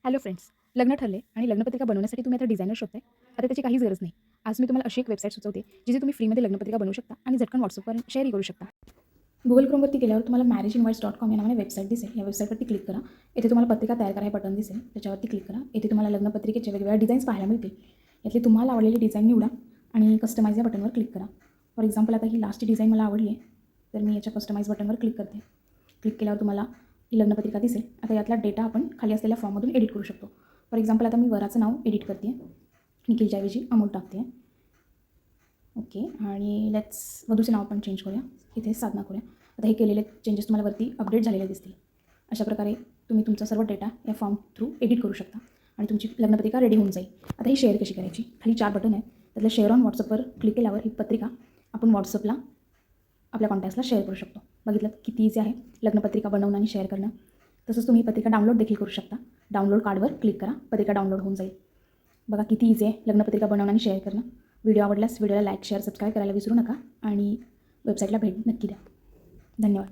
Hello friends, लग्न ठरले आणि लग्नपत्रिका बनवण्यासाठी तुम्ही आता डिझायनर शोधताय. आता त्याची काहीच गरज नाही. आज मी तुम्हाला अशी एक वेबसाईट सुचवते, जिथे तुम्ही फ्रीमध्ये लग्नपत्रिका बनवू शकता आणि झटकन व्हॉट्सअपवर शेअरही करू शकता. Google Chromeवरती गेल्यावर तुम्हाला marriageinvites.com या नावाने वेबसाईट दिसेल. या वेबसाईटवरती क्लिक करा. येथे तुम्हाला पत्रिका तयार करा हे बटन दिसेल. त्याच्यावरती क्लिक करा. येथे तुम्हाला लग्नपत्रिकेचे वेगवेगळ्या डिझाईन्स पाहायला मिळतील. यातली तुम्हाला आवडलेली डिझाईन निवडा आणि कस्टमाइज या बटनवर क्लिक करा. फॉर एक्झाम्पल आता ही लास्टची डिझाईन मला आवडली आहे, तर मी याच्या कस्टमाइज बटनवर क्लिक करते. क्लिक केल्यावर तुम्हाला ही लग्नपत्रिका दिसेल. आता यातला डेटा आपण खाली असलेल्या फॉर्ममधून एडिट करू शकतो. फॉर एक्झाम्पल आता मी वराचं नाव एडिट करते आहे. निखिलच्या ऐवजी अमोल टाकते आहे. ओके, आणि वधूचं नाव आपण चेंज करूया. इथे साधना करूया. आता हे केलेले चेंजेस तुम्हाला वरती अपडेट झालेले दिसतील. अशा प्रकारे तुम्ही तुमचा सर्व डेटा या फॉर्म थ्रू एडिट करू शकता आणि तुमची लग्नपत्रिका रेडी होऊन जाईल. आता ही शेअर कशी करायची? खाली 4 बटन आहेत. त्यातलं शेअर ऑन व्हॉट्सअपवर क्लिक केल्यावर ही पत्रिका आपण व्हॉट्सअपला आपल्या कॉन्टॅक्ट्सला शेअर करू शकतो. बघितलं किती इझी आहे लग्नपत्रिका बनवणं आणि शेअर करणं. तसंच तुम्ही पत्रिका डाउनलोड देखील करू शकता. डाउनलोड कार्डवर क्लिक करा, पत्रिका डाउनलोड होऊन जाईल. बघा किती इझी आहे लग्नपत्रिका बनवणं आणि शेअर करणं. व्हिडिओ आवडल्यास व्हिडिओला लाईक, शेअर, सबस्क्राईब करायला विसरू नका आणि वेबसाईटला भेट नक्की द्या. धन्यवाद.